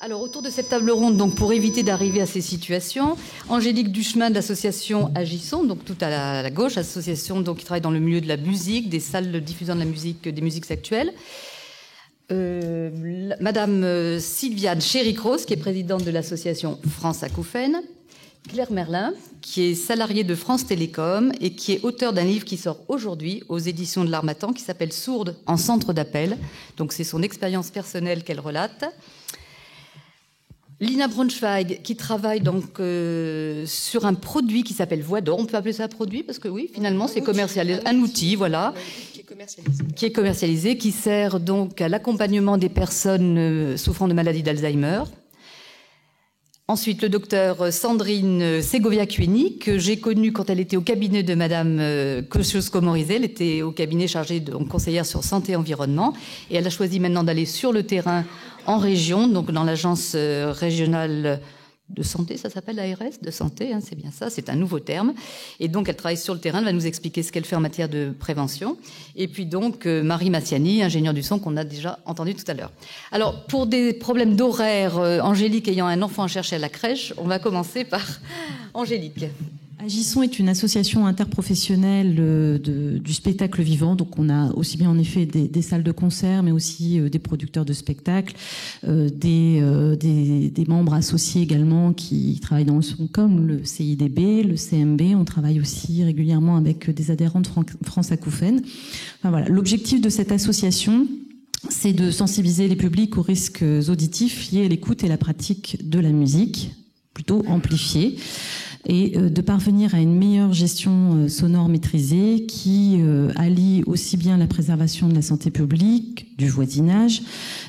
Alors, autour de cette table ronde, donc, pour éviter d'arriver à ces situations, Angélique Duchemin de l'association Agissons, donc tout à la gauche, association donc, qui travaille dans le milieu de la musique, des salles diffusant de la musique, des musiques actuelles. Madame Sylviane Chéry-Cross, qui est présidente de l'association France Acouphènes. Claire Merlin, qui est salariée de France Télécom et qui est auteure d'un livre qui sort aujourd'hui aux éditions de l'Harmattan, qui s'appelle Sourde en centre d'appel. Donc c'est son expérience personnelle qu'elle relate. Lina Braunschweig, qui travaille donc sur un produit qui s'appelle Voix d'Or. On peut appeler ça un produit parce que oui, finalement, c'est commercialisé. Un outil, voilà. Qui est commercialisé, qui sert donc à l'accompagnement des personnes souffrant de maladie d'Alzheimer. Ensuite, le docteur Sandrine Segovia-Cueni, que j'ai connue quand elle était au cabinet de Madame Kosciusko-Morizet. Elle était au cabinet chargée de conseillère sur santé et environnement. Et elle a choisi maintenant d'aller sur le terrain en région, donc dans l'agence régionale de santé, ça s'appelle l'ARS de santé, hein, c'est bien ça, c'est un nouveau terme. Et donc elle travaille sur le terrain, elle va nous expliquer ce qu'elle fait en matière de prévention. Et puis donc Marie Massiani, ingénieure du son qu'on a déjà entendu tout à l'heure. Alors pour des problèmes d'horaire, Angélique ayant un enfant à chercher à la crèche, on va commencer par Angélique. Agissons est une association interprofessionnelle du spectacle vivant. Donc on a aussi bien en effet des salles de concert, mais aussi des producteurs de spectacles, des membres associés également qui travaillent dans le son, comme le CIDB, le CMB. On travaille aussi régulièrement avec des adhérents de France Acouphènes. Enfin, voilà. L'objectif de cette association, c'est de sensibiliser les publics aux risques auditifs liés à l'écoute et la pratique de la musique, plutôt amplifiée, et de parvenir à une meilleure gestion sonore maîtrisée qui allie aussi bien la préservation de la santé publique, du voisinage,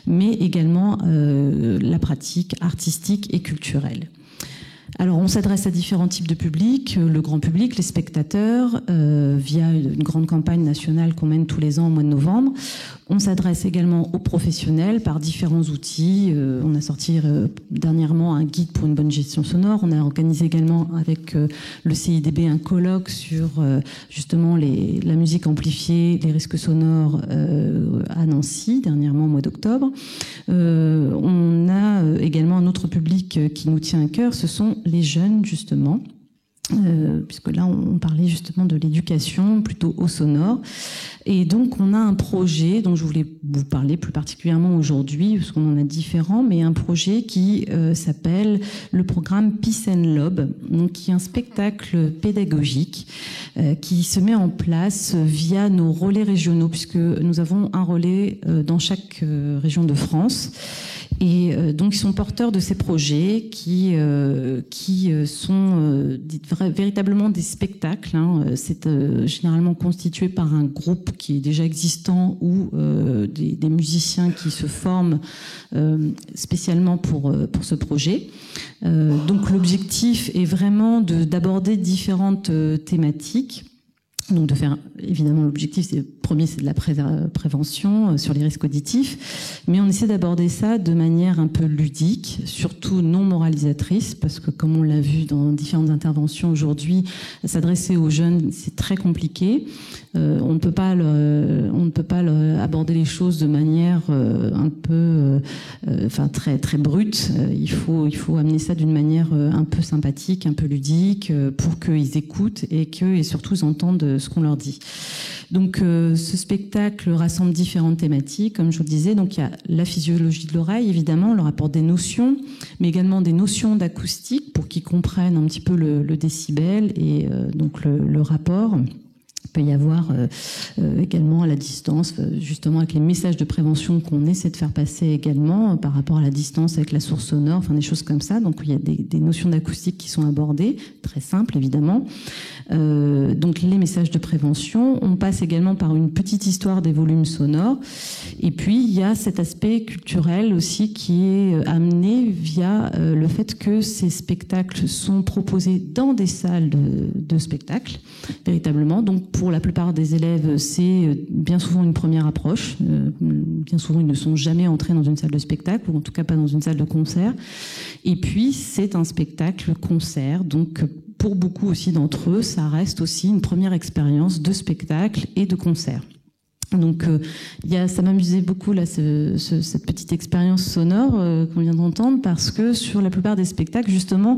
mais également la pratique artistique et culturelle. Alors, on s'adresse à différents types de publics, le grand public, les spectateurs, via une grande campagne nationale qu'on mène tous les ans au mois de novembre. On s'adresse également aux professionnels par différents outils. On a sorti dernièrement un guide pour une bonne gestion sonore. On a organisé également avec le CIDB un colloque sur justement la musique amplifiée, les risques sonores à Nancy, dernièrement au mois d'octobre. On a également un autre public qui nous tient à cœur, ce sont les jeunes justement. Puisque là on parlait justement de l'éducation plutôt au sonore, et donc on a un projet dont je voulais vous parler plus particulièrement aujourd'hui parce qu'on en a différents, mais un projet qui s'appelle le programme Peace and Love, donc qui est un spectacle pédagogique qui se met en place via nos relais régionaux, puisque nous avons un relais dans chaque région de France. Et donc ils sont porteurs de ces projets qui sont véritablement des spectacles. Hein. C'est généralement constitué par un groupe qui est déjà existant ou des musiciens qui se forment spécialement pour ce projet. Donc l'objectif est vraiment d'aborder différentes thématiques. Donc de faire, évidemment, l'objectif, premier, c'est de la prévention sur les risques auditifs, mais on essaie d'aborder ça de manière un peu ludique, surtout non moralisatrice, parce que comme on l'a vu dans différentes interventions aujourd'hui, s'adresser aux jeunes, c'est très compliqué. On ne peut pas aborder les choses de manière un peu, très très brute. Il faut amener ça d'une manière un peu sympathique, un peu ludique, pour qu'ils écoutent et surtout ils entendent ce qu'on leur dit. Donc ce spectacle rassemble différentes thématiques, comme je vous le disais. Donc il y a la physiologie de l'oreille, évidemment, on leur apporte des notions, mais également des notions d'acoustique pour qu'ils comprennent un petit peu le décibel et donc le rapport. Il peut y avoir également à la distance, justement avec les messages de prévention qu'on essaie de faire passer également par rapport à la distance avec la source sonore, enfin des choses comme ça. Donc il y a des notions d'acoustique qui sont abordées, très simples évidemment. Donc les messages de prévention. On passe également par une petite histoire des volumes sonores. Et puis il y a cet aspect culturel aussi qui est amené via le fait que ces spectacles sont proposés dans des salles de spectacle, véritablement. Donc pour la plupart des élèves, c'est bien souvent une première approche. Bien souvent, ils ne sont jamais entrés dans une salle de spectacle, ou en tout cas pas dans une salle de concert. Et puis, c'est un spectacle-concert. Donc, pour beaucoup aussi d'entre eux, ça reste aussi une première expérience de spectacle et de concert. Donc, ça m'amusait beaucoup là, cette petite expérience sonore qu'on vient d'entendre, parce que sur la plupart des spectacles, justement,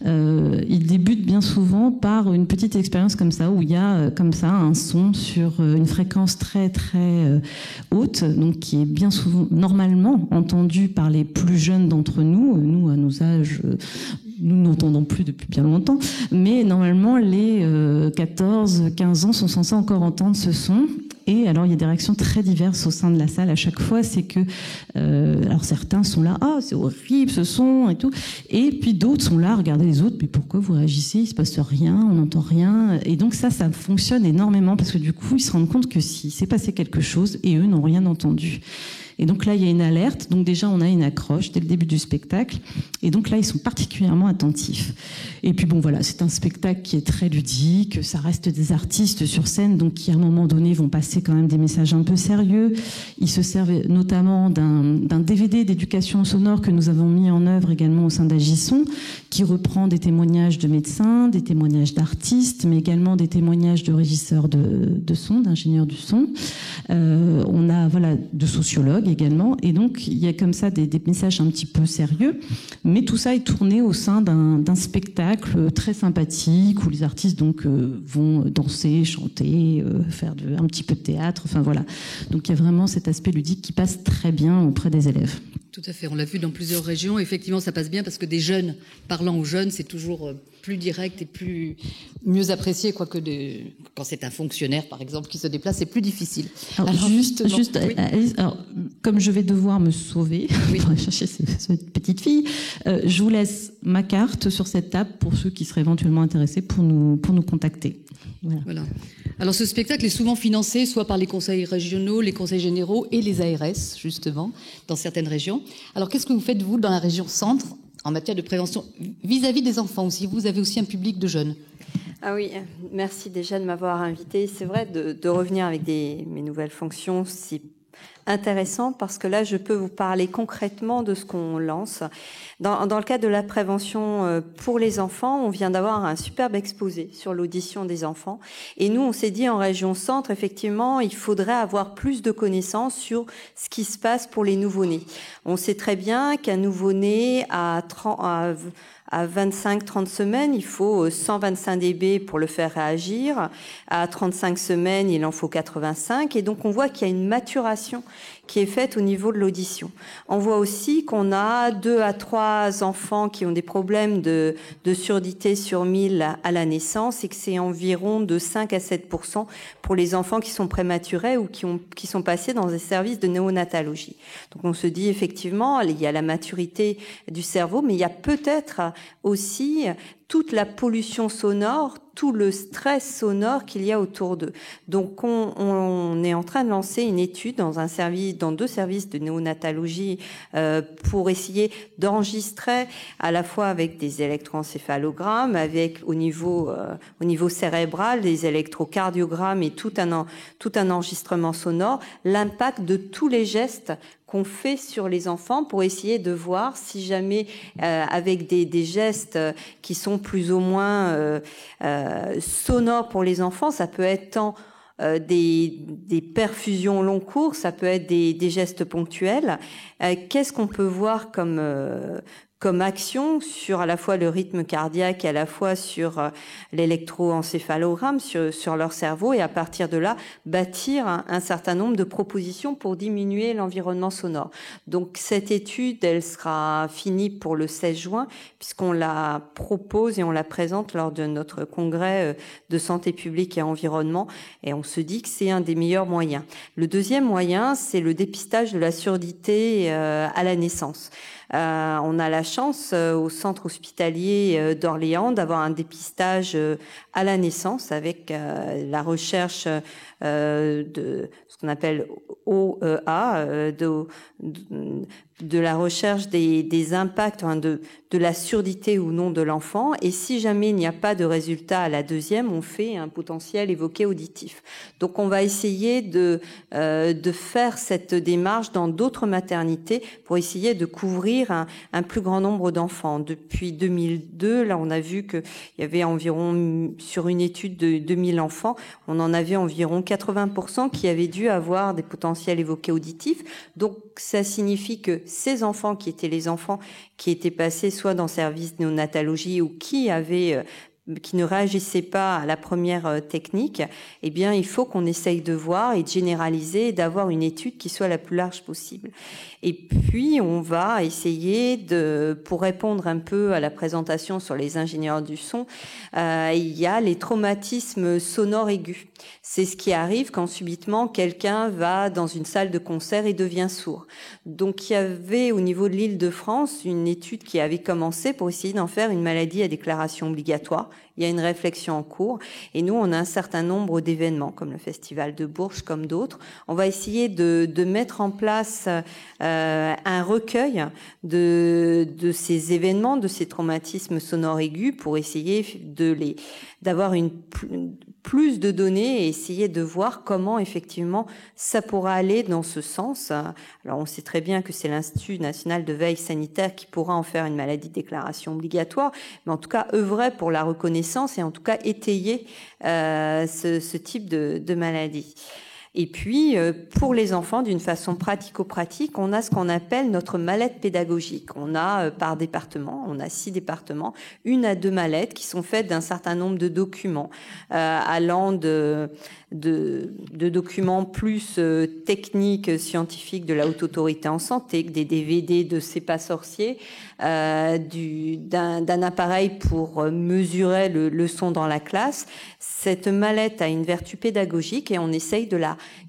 ils débutent bien souvent par une petite expérience comme ça, où il y a comme ça un son sur une fréquence très très haute, donc qui est bien souvent normalement entendu par les plus jeunes d'entre nous. Nous, à nos âges, nous n'entendons plus depuis bien longtemps, mais normalement les 14-15 ans sont censés encore entendre ce son. Et alors il y a des réactions très diverses au sein de la salle à chaque fois. C'est que alors certains sont là, ah c'est horrible ce son et tout, et puis d'autres sont là, regardez les autres, mais pourquoi vous réagissez, il se passe rien, on n'entend rien. Et donc ça fonctionne énormément, parce que du coup ils se rendent compte que si s'est passé quelque chose et eux n'ont rien entendu. Et donc là, il y a une alerte. Donc déjà, on a une accroche dès le début du spectacle. Et donc là, ils sont particulièrement attentifs. Et puis bon, voilà, c'est un spectacle qui est très ludique. Ça reste des artistes sur scène, donc qui à un moment donné vont passer quand même des messages un peu sérieux. Ils se servent notamment d'un DVD d'éducation sonore que nous avons mis en œuvre également au sein d'Agisson, qui reprend des témoignages de médecins, des témoignages d'artistes, mais également des témoignages de régisseurs de son, d'ingénieurs du son. On a de sociologues également, et donc il y a comme ça des messages un petit peu sérieux, mais tout ça est tourné au sein d'un spectacle très sympathique où les artistes donc vont danser, chanter, faire un petit peu de théâtre, enfin voilà. Donc il y a vraiment cet aspect ludique qui passe très bien auprès des élèves. Tout à fait, on l'a vu dans plusieurs régions. Effectivement, ça passe bien parce que des jeunes parlant aux jeunes, c'est toujours plus direct et mieux apprécié, quoique quand c'est un fonctionnaire, par exemple, qui se déplace, c'est plus difficile. Alors juste oui. Alice, alors, comme je vais devoir me sauver pour aller chercher cette petite fille, je vous laisse ma carte sur cette table pour ceux qui seraient éventuellement intéressés pour nous contacter. Voilà. Alors ce spectacle est souvent financé soit par les conseils régionaux, les conseils généraux et les ARS, justement, dans certaines régions. Alors qu'est-ce que vous faites, vous, dans la région centre, en matière de prévention, vis-à-vis des enfants aussi? Vous avez aussi un public de jeunes. Ah oui, merci déjà de m'avoir invité. C'est vrai, de revenir avec mes nouvelles fonctions, c'est intéressant parce que là, je peux vous parler concrètement de ce qu'on lance. Dans le cadre de la prévention pour les enfants, on vient d'avoir un superbe exposé sur l'audition des enfants. Et nous, on s'est dit en région centre, effectivement, il faudrait avoir plus de connaissances sur ce qui se passe pour les nouveau-nés. On sait très bien qu'un nouveau-né à 25-30 semaines, il faut 125 dB pour le faire réagir. À 35 semaines, il en faut 85. Et donc, on voit qu'il y a une maturation qui est faite au niveau de l'audition. On voit aussi qu'on a 2 à 3 enfants qui ont des problèmes de surdité sur 1000 à la naissance et que c'est environ de 5 à 7% pour les enfants qui sont prématurés ou qui sont passés dans des services de néonatologie. Donc, on se dit effectivement, il y a la maturité du cerveau, mais il y a peut-être aussi toute la pollution sonore, tout le stress sonore qu'il y a autour d'eux. Donc, on est en train de lancer une étude dans 2 services de néonatologie pour essayer d'enregistrer à la fois avec des électroencéphalogrammes, avec au niveau cérébral, des électrocardiogrammes et tout un enregistrement sonore, l'impact de tous les gestes qu'on fait sur les enfants pour essayer de voir si jamais avec des gestes qui sont plus ou moins sonores pour les enfants, ça peut être tant des perfusions long cours, ça peut être des gestes ponctuels. Qu'est-ce qu'on peut voir comme action sur à la fois le rythme cardiaque et à la fois sur l'électroencéphalogramme, sur leur cerveau, et à partir de là, bâtir un certain nombre de propositions pour diminuer l'environnement sonore. Donc cette étude, elle sera finie pour le 16 juin, puisqu'on la propose et on la présente lors de notre congrès de santé publique et environnement, et on se dit que c'est un des meilleurs moyens. Le deuxième moyen, c'est le dépistage de la surdité à la naissance. On a la chance au centre hospitalier d'Orléans d'avoir un dépistage à la naissance avec la recherche de ce qu'on appelle OEA, de la recherche des impacts, la surdité ou non de l'enfant. Et si jamais il n'y a pas de résultat à la deuxième, on fait un potentiel évoqué auditif. Donc on va essayer de faire cette démarche dans d'autres maternités pour essayer de couvrir un plus grand nombre d'enfants. Depuis 2002, là on a vu qu'il y avait environ, sur une étude de 2000 enfants, on en avait environ 80% qui avaient dû avoir des potentiels évoqués auditifs. Donc ça signifie que ces enfants qui étaient les enfants qui étaient passés soit dans service de néonatologie ou qui ne réagissaient pas à la première technique, eh bien, il faut qu'on essaye de voir et de généraliser et d'avoir une étude qui soit la plus large possible. Et puis, on va essayer pour répondre un peu à la présentation sur les ingénieurs du son, il y a les traumatismes sonores aigus. C'est ce qui arrive quand subitement quelqu'un va dans une salle de concert et devient sourd. Donc, il y avait au niveau de l'Île-de-France une étude qui avait commencé pour essayer d'en faire une maladie à déclaration obligatoire. Il y a une réflexion en cours et nous, on a un certain nombre d'événements comme le Festival de Bourges, comme d'autres. On va essayer de mettre en place un recueil de ces événements, de ces traumatismes sonores aigus pour essayer d'avoir plus de données et essayer de voir comment effectivement ça pourra aller dans ce sens. Alors on sait très bien que c'est l'Institut national de veille sanitaire qui pourra en faire une maladie de déclaration obligatoire, mais en tout cas œuvrer pour la reconnaissance et en tout cas étayer ce type de maladie. Et puis, pour les enfants, d'une façon pratico-pratique, on a ce qu'on appelle notre mallette pédagogique. On a, par département, on a 6 départements, 1 à 2 mallettes qui sont faites d'un certain nombre de documents, allant de documents plus techniques, scientifiques de la Haute Autorité en Santé, des DVD de C'est pas sorcier, d'un appareil pour mesurer le son dans la classe. Cette mallette a une vertu pédagogique et on essaye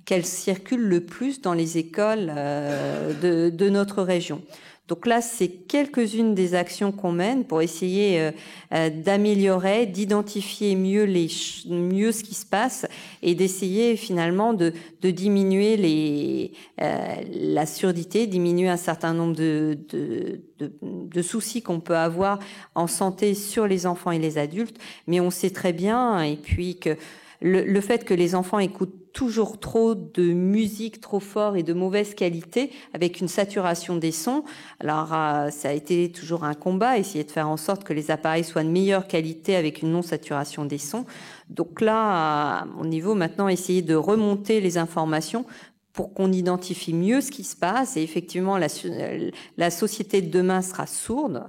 qu'elle circule le plus dans les écoles de notre région. Donc là, c'est quelques-unes des actions qu'on mène pour essayer d'améliorer, d'identifier mieux ce qui se passe et d'essayer finalement de diminuer la surdité, diminuer un certain nombre de soucis qu'on peut avoir en santé sur les enfants et les adultes. Mais on sait très bien, et puis que le fait que les enfants écoutent toujours trop de musique trop fort et de mauvaise qualité avec une saturation des sons. Alors ça a été toujours un combat, essayer de faire en sorte que les appareils soient de meilleure qualité avec une non-saturation des sons. Donc là, à mon niveau maintenant, essayer de remonter les informations pour qu'on identifie mieux ce qui se passe. Et effectivement, la société de demain sera sourde,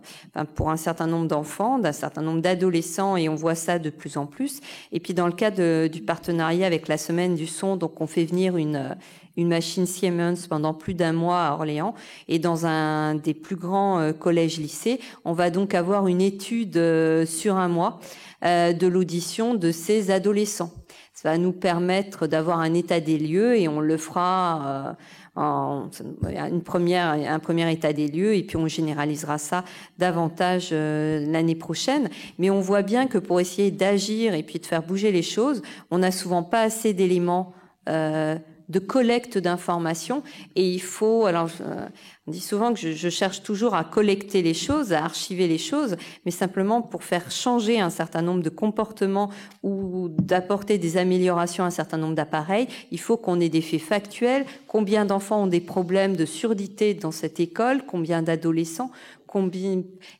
pour un certain nombre d'enfants, d'un certain nombre d'adolescents, et on voit ça de plus en plus. Et puis dans le cadre du partenariat avec la Semaine du Son, donc on fait venir une machine Siemens pendant plus d'1 mois à Orléans, et dans un des plus grands collèges-lycées, on va donc avoir une étude sur 1 mois de l'audition de ces adolescents. Ça va nous permettre d'avoir un état des lieux et on le fera un premier état des lieux et puis on généralisera ça davantage l'année prochaine. Mais on voit bien que pour essayer d'agir et puis de faire bouger les choses, on n'a souvent pas assez d'éléments de collecte d'informations et il faut... Alors, on dit souvent que je cherche toujours à collecter les choses, à archiver les choses, mais simplement pour faire changer un certain nombre de comportements ou d'apporter des améliorations à un certain nombre d'appareils, il faut qu'on ait des faits factuels. Combien d'enfants ont des problèmes de surdité dans cette école? Combien d'adolescents?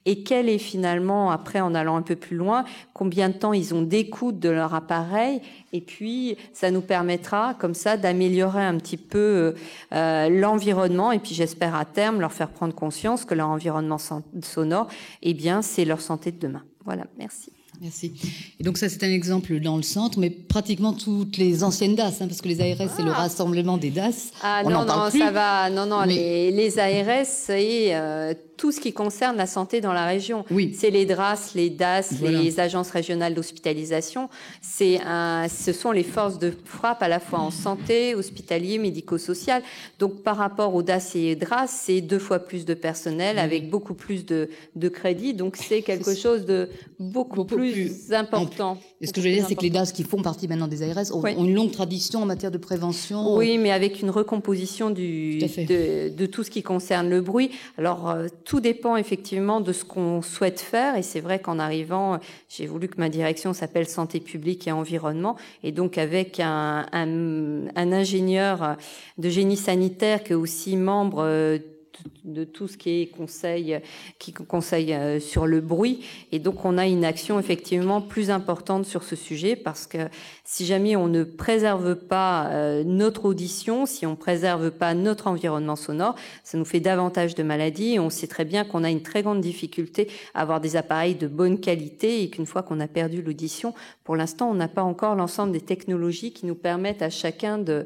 Et quel est finalement, après en allant un peu plus loin, combien de temps ils ont d'écoute de leur appareil? Et puis, ça nous permettra, comme ça, d'améliorer un petit peu l'environnement. Et puis, j'espère à terme leur faire prendre conscience que leur environnement sonore, eh bien, c'est leur santé de demain. Voilà, merci. Merci. Et donc ça, c'est un exemple dans le centre, mais pratiquement toutes les anciennes DAS, parce que les ARS, c'est le rassemblement des DAS. Ah non, ça va. Non, mais... les ARS, c'est tout ce qui concerne la santé dans la région. Oui. C'est les DRAS, les DAS, voilà. Les agences régionales d'hospitalisation. Ce sont les forces de frappe à la fois en santé, hospitalier, médico-social. Donc par rapport aux DAS et DRAS, c'est 2 fois plus de personnel avec beaucoup plus de crédits. Donc c'est quelque chose de beaucoup plus important. Et ce que je veux dire, c'est que les DAS qui font partie maintenant des ARS ont une longue tradition en matière de prévention. Oui, mais avec une recomposition de tout ce qui concerne le bruit. Alors, tout dépend effectivement de ce qu'on souhaite faire. Et c'est vrai qu'en arrivant, j'ai voulu que ma direction s'appelle Santé publique et environnement. Et donc avec un ingénieur de génie sanitaire qui est aussi membre de tout ce qui conseille sur le bruit. Et donc, on a une action effectivement plus importante sur ce sujet parce que si jamais on ne préserve pas notre audition, si on préserve pas notre environnement sonore, ça nous fait davantage de maladies. Et on sait très bien qu'on a une très grande difficulté à avoir des appareils de bonne qualité et qu'une fois qu'on a perdu l'audition, pour l'instant, on n'a pas encore l'ensemble des technologies qui nous permettent à chacun de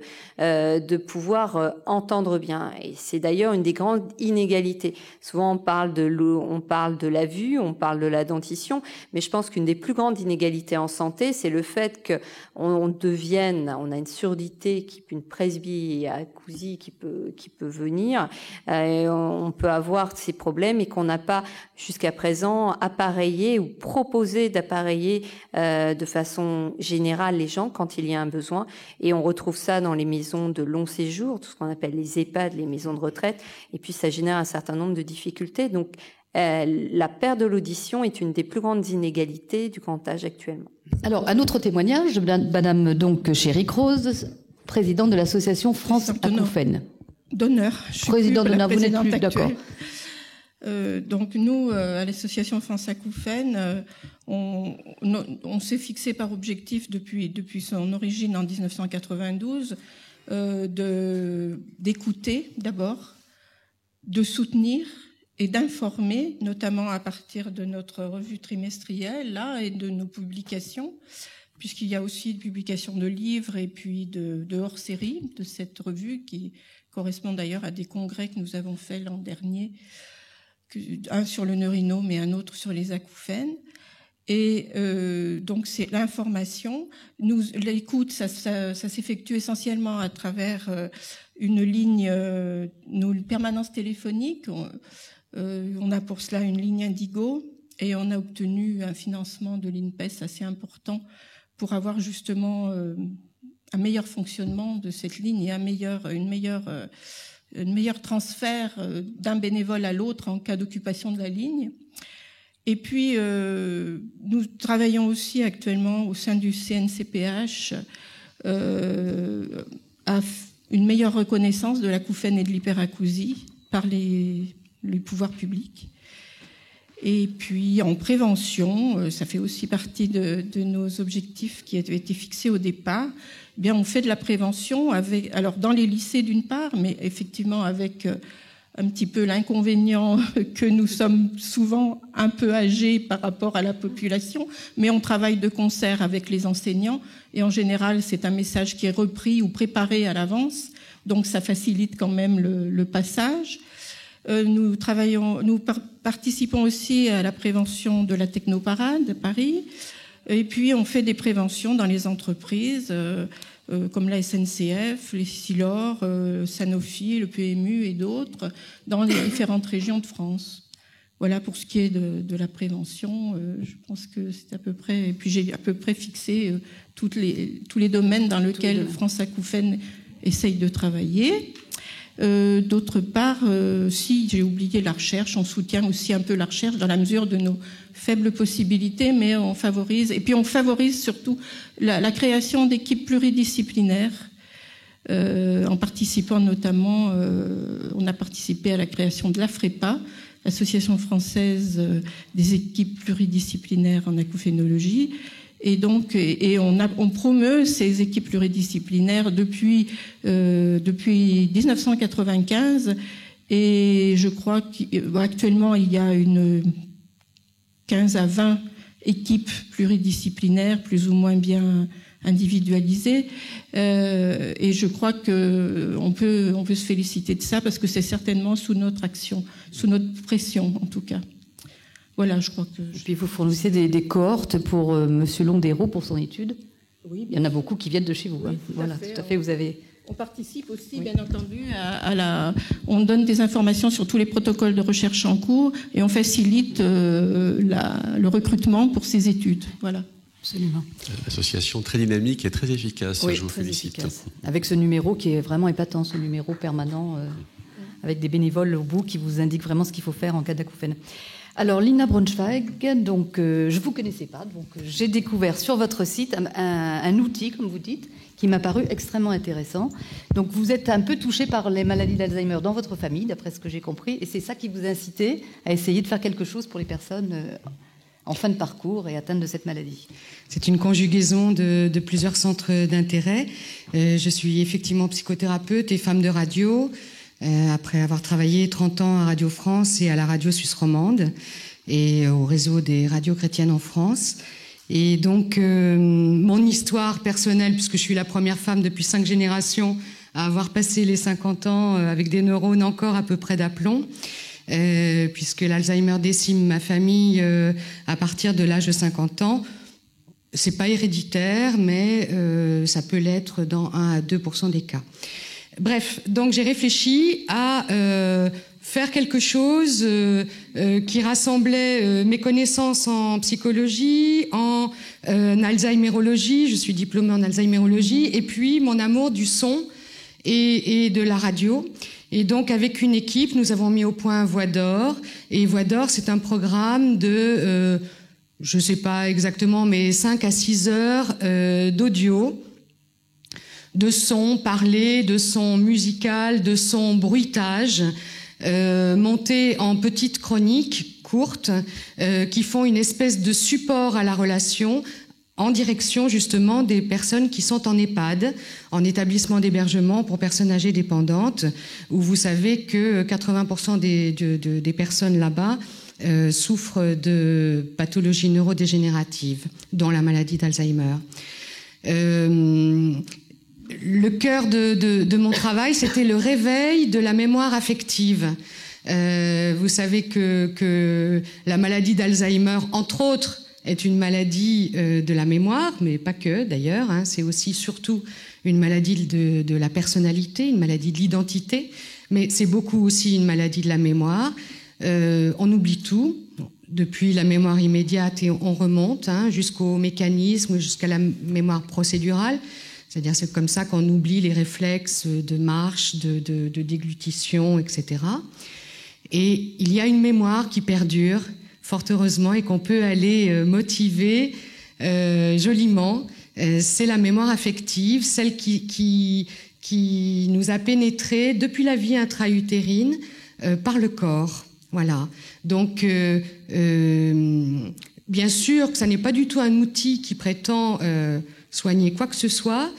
pouvoir entendre bien. Et c'est d'ailleurs une des grandes inégalités. Souvent, on parle de la vue, on parle de la dentition, mais je pense qu'une des plus grandes inégalités en santé, c'est le fait qu'on a une surdité, une presbyacousie qui peut venir, on peut avoir ces problèmes et qu'on n'a pas jusqu'à présent appareillé ou proposé d'appareiller de façon générale les gens quand il y a un besoin. Et on retrouve ça dans les maisons de long séjour, tout ce qu'on appelle les EHPAD, les maisons de retraite, et puis ça génère un certain nombre de difficultés. Donc, la perte de l'audition est une des plus grandes inégalités du grand âge actuellement. Alors, un autre témoignage, Madame donc Chéric Rose, présidente de l'association France Acouphènes. D'honneur. Président d'honneur, vous n'êtes plus, d'accord. Donc nous, à l'association France Acouphènes, on s'est fixé par objectif depuis son origine en 1992 d'écouter d'abord, de soutenir et d'informer, notamment à partir de notre revue trimestrielle là et de nos publications, puisqu'il y a aussi des publications de livres et puis de hors-série de cette revue qui correspond d'ailleurs à des congrès que nous avons faits l'an dernier, un sur le neurinome et un autre sur les acouphènes. Et donc c'est l'information. L'écoute, ça s'effectue essentiellement à travers une ligne, une permanence téléphonique. On a pour cela une ligne Indigo et on a obtenu un financement de l'INPES assez important pour avoir justement un meilleur fonctionnement de cette ligne et un meilleur transfert d'un bénévole à l'autre en cas d'occupation de la ligne. Et puis, nous travaillons aussi actuellement au sein du CNCPH à une meilleure reconnaissance de l'acouphène et de l'hyperacousie par les pouvoirs publics. Et puis, en prévention, ça fait aussi partie de nos objectifs qui avaient été fixés au départ. Eh bien, on fait de la prévention alors dans les lycées d'une part, mais effectivement avec un petit peu l'inconvénient que nous sommes souvent un peu âgés par rapport à la population, mais on travaille de concert avec les enseignants et en général c'est un message qui est repris ou préparé à l'avance, donc ça facilite quand même le passage. Nous participons aussi à la prévention de la Technoparade à Paris et puis on fait des préventions dans les entreprises comme la SNCF, les Silor, Sanofi, le PMU et d'autres, dans les différentes régions de France. Voilà pour ce qui est de la prévention. Je pense que c'est à peu près... Et puis j'ai à peu près fixé tous les domaines dans lesquels France Acouphènes essaye de travailler. D'autre part, si j'ai oublié la recherche, on soutient aussi un peu la recherche dans la mesure de nos faibles possibilités, mais on favorise, et puis on favorise surtout la création d'équipes pluridisciplinaires, en participant notamment, on a participé à la création de l'AFREPA, l'Association française des équipes pluridisciplinaires en acouphénologie. Et donc, on promeut ces équipes pluridisciplinaires depuis 1995. Et je crois qu'actuellement, il y a une 15 à 20 équipes pluridisciplinaires, plus ou moins bien individualisées. Et je crois qu'on peut se féliciter de ça parce que c'est certainement sous notre action, sous notre pression en tout cas. Voilà, je crois que... Et puis vous fournissez des cohortes pour Monsieur Londero pour son étude. Oui, il y en a beaucoup qui viennent de chez vous. Oui, hein. Voilà, tout à fait. Vous avez... On participe aussi, bien entendu, on donne des informations sur tous les protocoles de recherche en cours et on facilite le recrutement pour ces études. Voilà. Absolument. Association très dynamique et très efficace. Oui, je vous très félicite. Efficace. Avec ce numéro qui est vraiment épatant, ce numéro permanent. avec des bénévoles au bout qui vous indiquent vraiment ce qu'il faut faire en cas d'acouphène. Alors, Lina Braunschweig, donc, je ne vous connaissais pas, donc j'ai découvert sur votre site un outil, comme vous dites, qui m'a paru extrêmement intéressant. Donc, vous êtes un peu touché par les maladies d'Alzheimer dans votre famille, d'après ce que j'ai compris, et c'est ça qui vous a incité à essayer de faire quelque chose pour les personnes en fin de parcours et atteintes de cette maladie. C'est une conjugaison de plusieurs centres d'intérêt. Je suis effectivement psychothérapeute et femme de radio, après avoir travaillé 30 ans à Radio France et à la radio suisse romande et au réseau des radios chrétiennes en France. Et donc, mon histoire personnelle, puisque je suis la première femme depuis 5 générations à avoir passé les 50 ans avec des neurones encore à peu près d'aplomb, puisque l'Alzheimer décime ma famille à partir de l'âge de 50 ans. C'est pas héréditaire, mais ça peut l'être dans 1 à 2% des cas. Bref, donc j'ai réfléchi à faire quelque chose qui rassemblait mes connaissances en psychologie, en alzheimerologie, je suis diplômée en alzheimerologie, et puis mon amour du son et de la radio. Et donc avec une équipe, nous avons mis au point Voix d'Or. Et Voix d'Or, c'est un programme de, je ne sais pas exactement, mais 5 à 6 heures d'audio, de son parlé, de son musical, de son bruitage, montés en petites chroniques courtes qui font une espèce de support à la relation en direction justement des personnes qui sont en EHPAD, en établissement d'hébergement pour personnes âgées dépendantes, où vous savez que 80% des personnes là-bas souffrent de pathologies neurodégénératives, dont la maladie d'Alzheimer. Le cœur de mon travail, c'était le réveil de la mémoire affective. Vous savez que la maladie d'Alzheimer, entre autres, est une maladie de la mémoire, mais pas que d'ailleurs, hein, c'est aussi surtout une maladie de la personnalité, une maladie de l'identité, mais c'est beaucoup aussi une maladie de la mémoire. On oublie tout, depuis la mémoire immédiate et on remonte jusqu'au mécanisme, jusqu'à la mémoire procédurale. C'est-à-dire c'est comme ça qu'on oublie les réflexes de marche, de déglutition, etc. Et il y a une mémoire qui perdure, fort heureusement, et qu'on peut aller motiver joliment. C'est la mémoire affective, celle qui nous a pénétrés depuis la vie intra-utérine par le corps. Voilà. Donc, bien sûr que ça n'est pas du tout un outil qui prétend soigner quoi que ce soit.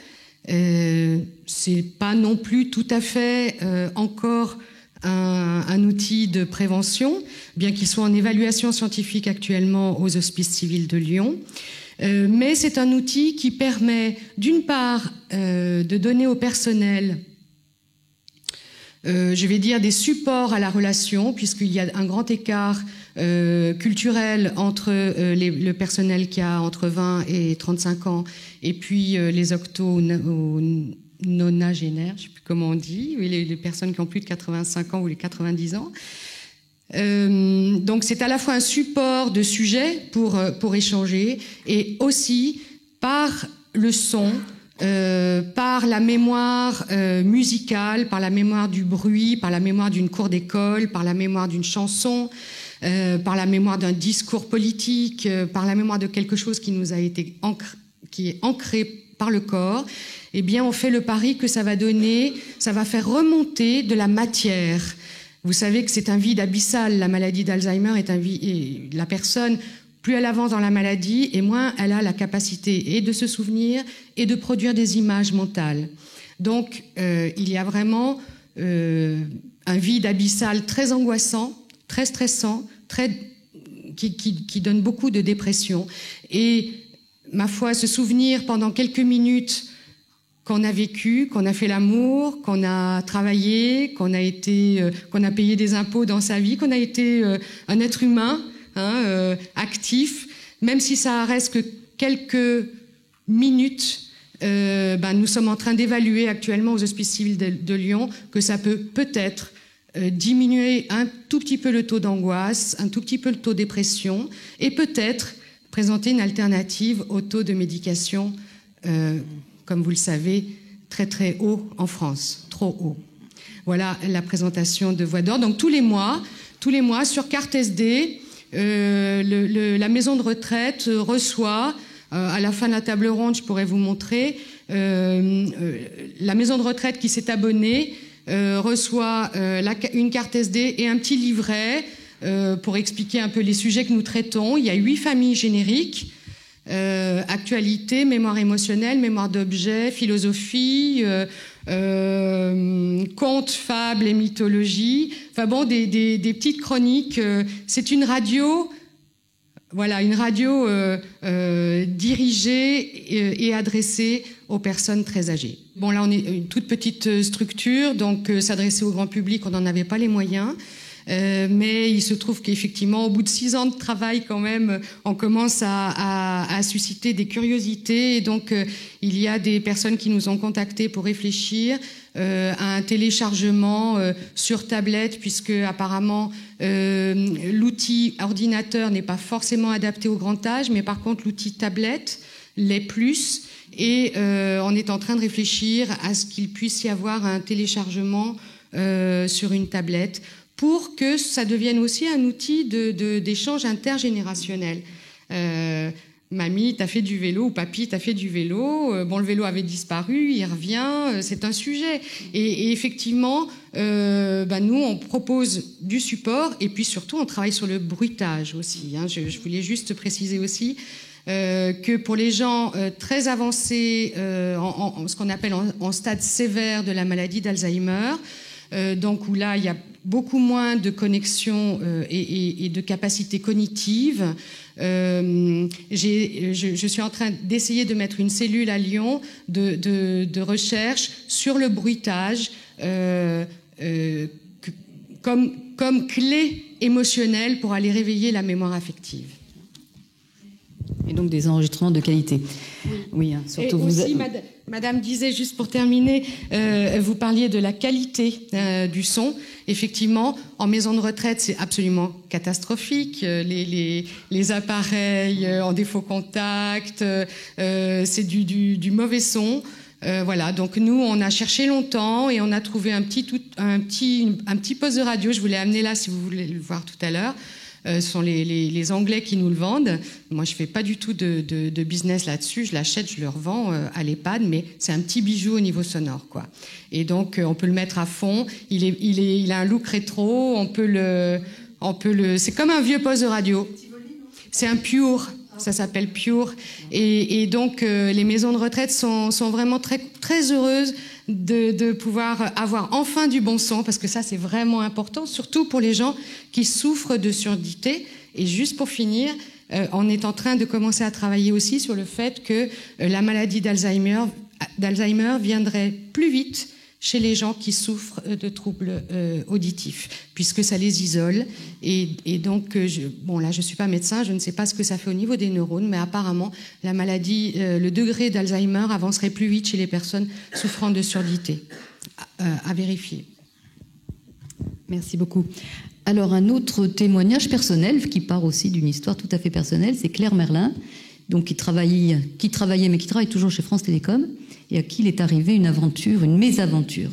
C'est pas non plus tout à fait encore un outil de prévention, bien qu'il soit en évaluation scientifique actuellement aux Hospices civils de Lyon. Mais c'est un outil qui permet, d'une part, de donner au personnel, je vais dire, des supports à la relation, puisqu'il y a un grand écart culturel entre le personnel qui a entre 20 et 35 ans et puis les octononagénaires, je ne sais plus comment on dit, les personnes qui ont plus de 85 ans ou les 90 ans. Donc c'est à la fois un support de sujet pour échanger et aussi par le son, par la mémoire musicale, par la mémoire du bruit, par la mémoire d'une cour d'école, par la mémoire d'une chanson, par la mémoire d'un discours politique, par la mémoire de quelque chose qui nous a été qui est ancré par le corps. Eh bien, on fait le pari que ça va faire remonter de la matière. Vous savez que c'est un vide abyssal. La maladie d'Alzheimer est un vide, et la personne, plus elle avance dans la maladie, et moins elle a la capacité et de se souvenir et de produire des images mentales. Donc, il y a vraiment un vide abyssal très angoissant, très stressant, qui donne beaucoup de dépression. Et ma foi, se souvenir pendant quelques minutes qu'on a vécu, qu'on a fait l'amour, qu'on a travaillé, qu'on a payé des impôts dans sa vie, qu'on a été un être humain actif, même si ça reste que quelques minutes, nous sommes en train d'évaluer actuellement aux Hospices civils de Lyon que ça peut-être diminuer un tout petit peu le taux d'angoisse, un tout petit peu le taux de dépression, et peut-être présenter une alternative au taux de médication, comme vous le savez, très très haut en France, trop haut. voilà la présentation de Voix d'Or. Donc tous les mois, sur carte SD, la maison de retraite reçoit, à la fin de la table ronde, je pourrais vous montrer, la maison de retraite qui s'est abonnée reçoit une carte SD et un petit livret pour expliquer un peu les sujets que nous traitons. Il y a 8 familles génériques, actualité, mémoire émotionnelle, mémoire d'objet, philosophie, contes, fables et mythologie. Enfin bon, des petites chroniques. C'est une radio... Voilà, une radio dirigée et adressée aux personnes très âgées. Bon, là, on est une toute petite structure, donc s'adresser au grand public, on n'en avait pas les moyens. Mais il se trouve qu'effectivement, au bout de 6 ans de travail, quand même, on commence à susciter des curiosités. Et donc, il y a des personnes qui nous ont contactés pour réfléchir à un téléchargement sur tablette, puisque apparemment l'outil ordinateur n'est pas forcément adapté au grand âge, mais par contre l'outil tablette l'est plus. Et on est en train de réfléchir à ce qu'il puisse y avoir un téléchargement sur une tablette, pour que ça devienne aussi un outil d'échange intergénérationnel. Mamie, t'as fait du vélo, ou papy, t'as fait du vélo. Bon, le vélo avait disparu, il revient, c'est un sujet. Et effectivement, nous, on propose du support, et puis surtout, on travaille sur le bruitage aussi. Hein. Je voulais juste préciser aussi que pour les gens très avancés, ce qu'on appelle en stade sévère de la maladie d'Alzheimer, donc où là, il y a beaucoup moins de connexions et de capacités cognitives. Je suis en train d'essayer de mettre une cellule à Lyon de recherche sur le bruitage comme clé émotionnelle pour aller réveiller la mémoire affective. Et donc des enregistrements de qualité. Oui, hein, surtout et vous. Aussi, Madame disait, juste pour terminer, vous parliez de la qualité du son. Effectivement, en maison de retraite, c'est absolument catastrophique. Les appareils en défaut contact, c'est du mauvais son. Voilà, donc nous, on a cherché longtemps et on a trouvé un petit poste de radio. Je vous l'ai amené là, si vous voulez le voir tout à l'heure. Ce sont les Anglais qui nous le vendent. Moi, je fais pas du tout de business là-dessus. Je l'achète, je le revends à l'EHPAD, mais c'est un petit bijou au niveau sonore, quoi. Et donc, on peut le mettre à fond. Il a un look rétro. On peut le. C'est comme un vieux poste de radio. C'est un Pure. Ça s'appelle Pure. Et donc, les maisons de retraite sont vraiment très, très heureuses de pouvoir avoir enfin du bon son, parce que ça, c'est vraiment important, surtout pour les gens qui souffrent de surdité. Et juste pour finir, on est en train de commencer à travailler aussi sur le fait que la maladie d'Alzheimer viendrait plus vite chez les gens qui souffrent de troubles auditifs, puisque ça les isole. Et donc, là, je suis pas médecin, je ne sais pas ce que ça fait au niveau des neurones, mais apparemment, la maladie, le degré d'Alzheimer avancerait plus vite chez les personnes souffrant de surdité. À vérifier. Merci beaucoup. Alors, un autre témoignage personnel, qui part aussi d'une histoire tout à fait personnelle, c'est Claire Merlin, donc qui travaillait, mais qui travaille toujours chez France Télécom, et à qui il est arrivé une mésaventure.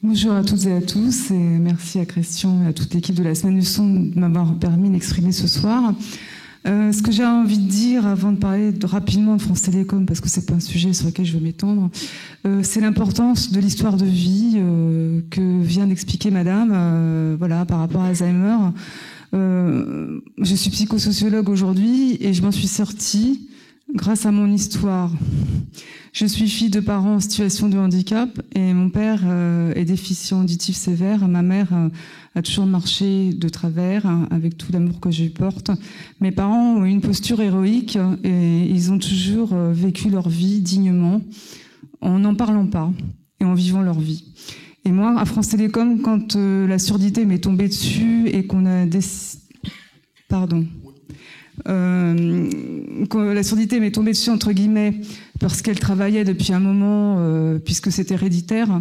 Bonjour à toutes et à tous, et merci à Christian et à toute l'équipe de la Semaine du Son de m'avoir permis d'exprimer ce soir. Ce que j'ai envie de dire, avant de parler rapidement de France Télécom, parce que c'est pas un sujet sur lequel je veux m'étendre, c'est l'importance de l'histoire de vie que vient d'expliquer Madame, par rapport à Alzheimer. Je suis psychosociologue aujourd'hui et je m'en suis sortie grâce à mon histoire. Je suis fille de parents en situation de handicap et mon père est déficient auditif sévère. Ma mère a toujours marché de travers avec tout l'amour que je lui porte. Mes parents ont une posture héroïque et ils ont toujours vécu leur vie dignement en n'en parlant pas et en vivant leur vie. Et moi, à France Télécom, quand la surdité m'est tombée dessus et qu'on a quand la surdité m'est tombée dessus, entre guillemets, parce qu'elle travaillait depuis un moment, puisque c'était héréditaire,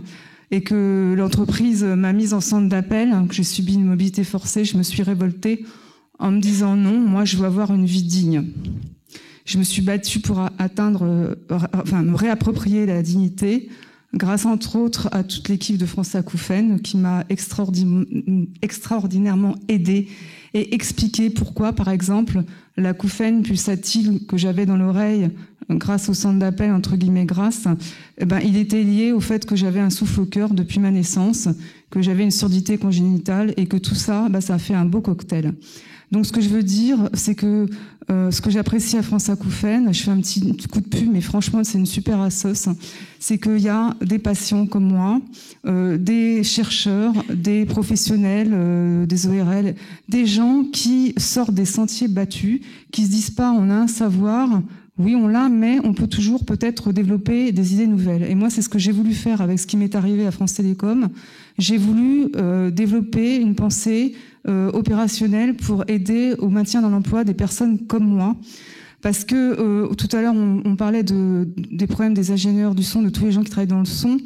et que l'entreprise m'a mise en centre d'appel, que j'ai subi une mobilité forcée, je me suis révoltée en me disant non, moi je veux avoir une vie digne. Je me suis battue pour me réapproprier la dignité grâce entre autres à toute l'équipe de France Acouphènes qui m'a extraordinairement aidée et expliqué pourquoi, par exemple, l'acouphène pulsatile que j'avais dans l'oreille grâce au centre d'appel, entre guillemets grâce, il était lié au fait que j'avais un souffle au cœur depuis ma naissance, que j'avais une surdité congénitale et que tout ça, ça a fait un beau cocktail. Donc ce que je veux dire, c'est que ce que j'apprécie à France Acouphènes, je fais un petit coup de pub, mais franchement c'est une super assoce, c'est qu'il y a des patients comme moi, des chercheurs, des professionnels, des ORL, des gens qui sortent des sentiers battus, qui se disent pas on a un savoir, oui on l'a, mais on peut toujours peut-être développer des idées nouvelles. Et moi c'est ce que j'ai voulu faire avec ce qui m'est arrivé à France Télécom. J'ai voulu développer une pensée opérationnelle pour aider au maintien dans l'emploi des personnes comme moi. Parce que tout à l'heure, on parlait des problèmes des ingénieurs du son, de tous les gens qui travaillent dans le son.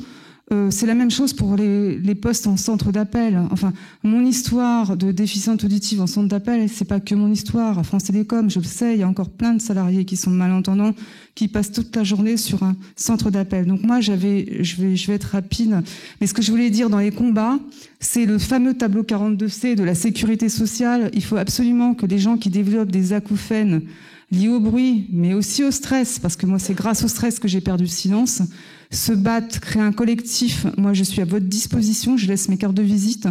C'est la même chose pour les postes en centre d'appel. Enfin, mon histoire de déficiente auditive en centre d'appel, c'est pas que mon histoire. À France Télécom, je le sais, il y a encore plein de salariés qui sont malentendants, qui passent toute la journée sur un centre d'appel. Donc moi, je vais être rapide. Mais ce que je voulais dire dans les combats, c'est le fameux tableau 42C de la sécurité sociale. Il faut absolument que les gens qui développent des acouphènes liés au bruit, mais aussi au stress, parce que moi, c'est grâce au stress que j'ai perdu le silence, se battent, créent un collectif. Moi, je suis à votre disposition, je laisse mes cartes de visite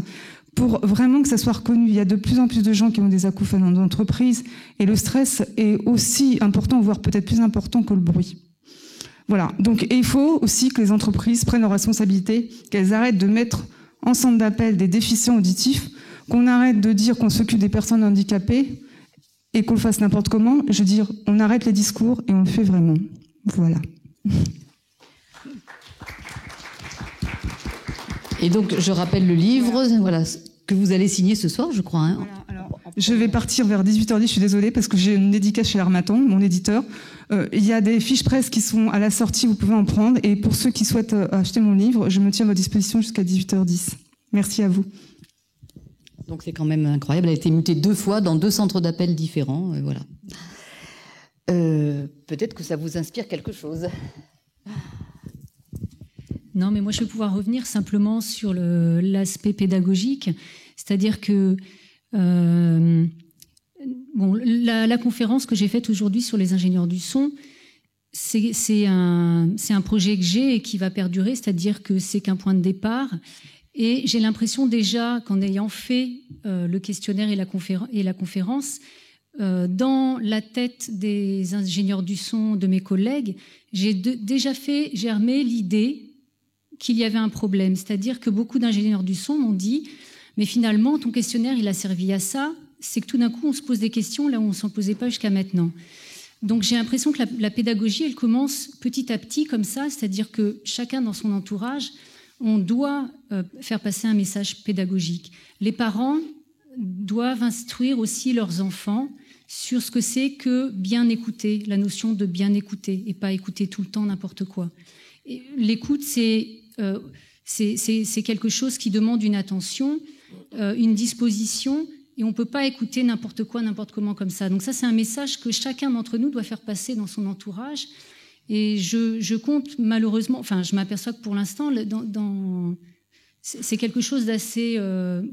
pour vraiment que ça soit reconnu. Il y a de plus en plus de gens qui ont des acouphènes dans l'entreprise et le stress est aussi important, voire peut-être plus important que le bruit. Voilà. Donc, et il faut aussi que les entreprises prennent leurs responsabilités, qu'elles arrêtent de mettre en centre d'appel des déficients auditifs, qu'on arrête de dire qu'on s'occupe des personnes handicapées et qu'on le fasse n'importe comment. Je veux dire, on arrête les discours et on le fait vraiment. Voilà. Et donc, je rappelle le livre, voilà, que vous allez signer ce soir, je crois. Hein. Voilà, alors, je vais partir vers 18h10, je suis désolée, parce que j'ai une dédicace chez l'Harmattan, mon éditeur. Il y a des fiches presse qui sont à la sortie, vous pouvez en prendre. Et pour ceux qui souhaitent acheter mon livre, je me tiens à votre disposition jusqu'à 18h10. Merci à vous. Donc c'est quand même incroyable, elle a été mutée 2 fois dans 2 centres d'appel différents. Voilà. Peut-être que ça vous inspire quelque chose. Non, mais moi je vais pouvoir revenir simplement sur l'aspect pédagogique, c'est-à-dire que la conférence que j'ai faite aujourd'hui sur les ingénieurs du son, c'est un projet que j'ai et qui va perdurer, c'est-à-dire que c'est qu'un point de départ. Et j'ai l'impression déjà qu'en ayant fait le questionnaire et la conférence, dans la tête des ingénieurs du son de mes collègues, j'ai déjà fait germer l'idée qu'il y avait un problème. C'est-à-dire que beaucoup d'ingénieurs du son m'ont dit « Mais finalement, ton questionnaire, il a servi à ça. C'est que tout d'un coup, on se pose des questions là où on ne s'en posait pas jusqu'à maintenant. » Donc j'ai l'impression que la pédagogie, elle commence petit à petit comme ça, c'est-à-dire que chacun dans son entourage, on doit faire passer un message pédagogique. Les parents doivent instruire aussi leurs enfants sur ce que c'est que bien écouter, la notion de bien écouter et pas écouter tout le temps n'importe quoi. L'écoute, c'est quelque chose qui demande une attention, une disposition, et on ne peut pas écouter n'importe quoi, n'importe comment comme ça. Donc ça, c'est un message que chacun d'entre nous doit faire passer dans son entourage. Et je compte malheureusement, enfin je m'aperçois que pour l'instant, c'est quelque chose d'assez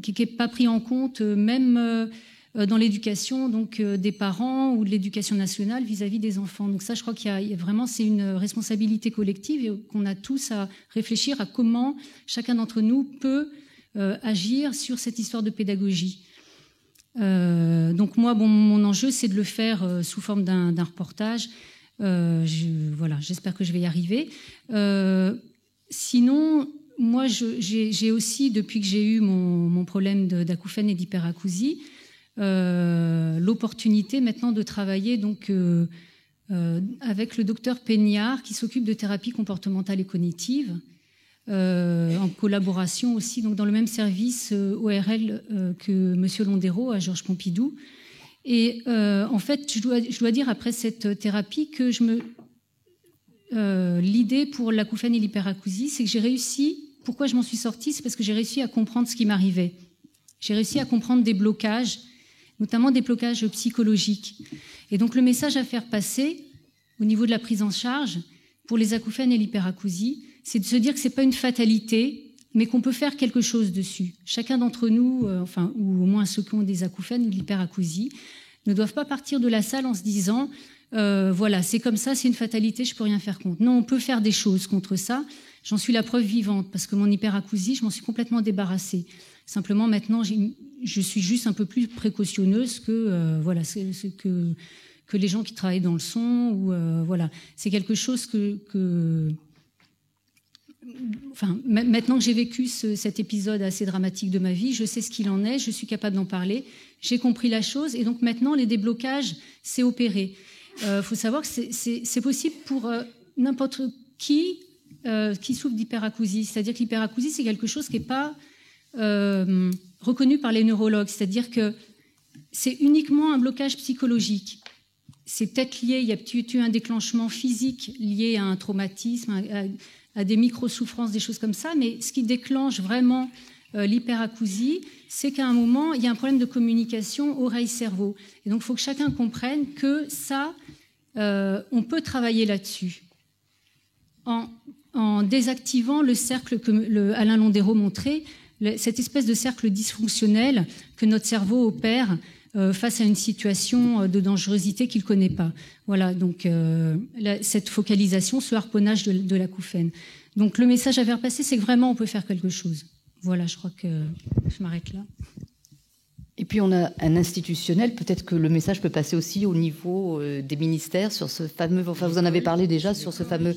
qui n'est pas pris en compte, même dans l'éducation donc des parents ou de l'éducation nationale vis-à-vis des enfants. Donc ça, je crois qu'il y a vraiment, c'est une responsabilité collective et qu'on a tous à réfléchir à comment chacun d'entre nous peut agir sur cette histoire de pédagogie. Donc moi, mon enjeu, c'est de le faire sous forme d'un reportage. Voilà, j'espère que je vais y arriver. Sinon, moi, j'ai aussi, depuis que j'ai eu mon problème d'acouphène et d'hyperacousie, l'opportunité maintenant de travailler donc avec le docteur Peignard qui s'occupe de thérapie comportementale et cognitive, en collaboration aussi donc dans le même service ORL que Monsieur Londero à Georges Pompidou. Et en fait, je dois dire après cette thérapie que l'idée pour l'acouphène et l'hyperacousie, c'est que j'ai réussi. Pourquoi je m'en suis sortie, c'est parce que j'ai réussi à comprendre ce qui m'arrivait. J'ai réussi à comprendre des blocages, notamment des blocages psychologiques. Et donc le message à faire passer au niveau de la prise en charge pour les acouphènes et l'hyperacousie, c'est de se dire que c'est pas une fatalité, mais qu'on peut faire quelque chose dessus. Chacun d'entre nous, ou au moins ceux qui ont des acouphènes ou de l'hyperacousie, ne doivent pas partir de la salle en se disant voilà, c'est comme ça, c'est une fatalité, je peux rien faire contre. Non, on peut faire des choses contre ça. J'en suis la preuve vivante, parce que mon hyperacousie, je m'en suis complètement débarrassée. Simplement, maintenant, je suis juste un peu plus précautionneuse que voilà, que les gens qui travaillent dans le son. Ou voilà, c'est quelque chose maintenant que j'ai vécu cet épisode assez dramatique de ma vie, je sais ce qu'il en est, je suis capable d'en parler, j'ai compris la chose, et donc maintenant, les déblocages, c'est opéré. Faut savoir que c'est possible pour n'importe qui souffre d'hyperacousie. C'est-à-dire que l'hyperacousie, c'est quelque chose qui n'est pas reconnu par les neurologues. C'est-à-dire que c'est uniquement un blocage psychologique. C'est peut-être lié, il y a peut-être eu un déclenchement physique lié à un traumatisme, à des micro-souffrances, des choses comme ça, mais ce qui déclenche vraiment l'hyperacousie, c'est qu'à un moment, il y a un problème de communication oreille-cerveau. Et donc, il faut que chacun comprenne que ça, on peut travailler là-dessus. En désactivant le cercle que Alain Londero montrait, cette espèce de cercle dysfonctionnel que notre cerveau opère face à une situation de dangerosité qu'il ne connaît pas. Voilà, donc cette focalisation, ce harponnage de l'acouphène. Donc le message à faire passer, c'est que vraiment on peut faire quelque chose. Voilà, je crois que je m'arrête là. Et puis on a un institutionnel, peut-être que le message peut passer aussi au niveau des ministères sur ce fameux, enfin vous en avez parlé déjà, sur ce fameux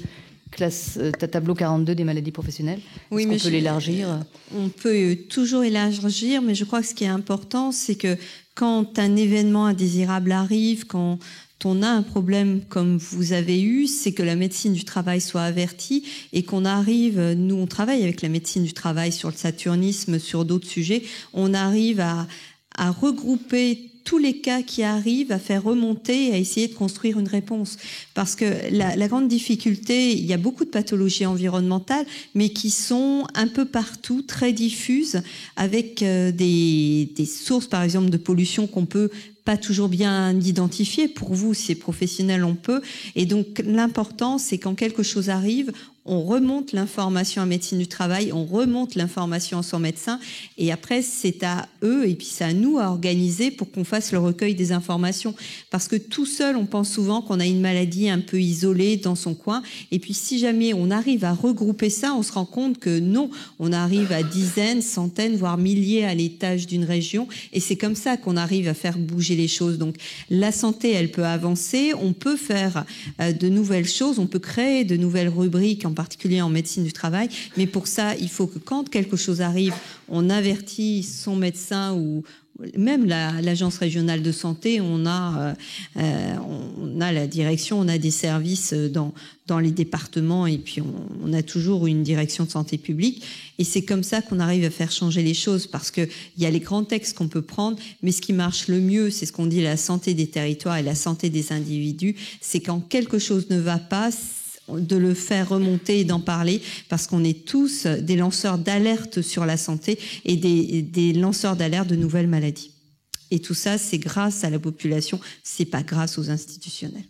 tableau 42 des maladies professionnelles. Oui, mais on peut l'élargir. On peut toujours élargir, mais je crois que ce qui est important, c'est que quand un événement indésirable arrive, quand on a un problème comme vous avez eu, c'est que la médecine du travail soit avertie et qu'on arrive, nous on travaille avec la médecine du travail sur le saturnisme, sur d'autres sujets, on arrive à regrouper tous les cas qui arrivent, à faire remonter et à essayer de construire une réponse. Parce que la grande difficulté, il y a beaucoup de pathologies environnementales, mais qui sont un peu partout, très diffuses, avec des sources, par exemple, de pollution qu'on peut pas toujours bien identifier. Pour vous, si c'est professionnel, on peut. Et donc, l'important, c'est quand quelque chose arrive, on remonte l'information en médecine du travail, on remonte l'information à son médecin, et après, c'est à eux, et puis c'est à nous à organiser pour qu'on fasse le recueil des informations. Parce que tout seul, on pense souvent qu'on a une maladie un peu isolée dans son coin, et puis si jamais on arrive à regrouper ça, on se rend compte que non, on arrive à dizaines, centaines, voire milliers à l'étage d'une région, et c'est comme ça qu'on arrive à faire bouger les choses. Donc, la santé, elle peut avancer, on peut faire de nouvelles choses, on peut créer de nouvelles rubriques, en particulier en médecine du travail, mais pour ça, il faut que quand quelque chose arrive, on avertit son médecin ou même l'agence régionale de santé, on a la direction, on a des services dans les départements, et puis on a toujours une direction de santé publique, et c'est comme ça qu'on arrive à faire changer les choses, parce que il y a les grands textes qu'on peut prendre, mais ce qui marche le mieux, c'est ce qu'on dit, la santé des territoires et la santé des individus, c'est quand quelque chose ne va pas, de le faire remonter et d'en parler, parce qu'on est tous des lanceurs d'alerte sur la santé et des lanceurs d'alerte de nouvelles maladies. Et tout ça, c'est grâce à la population, c'est pas grâce aux institutionnels.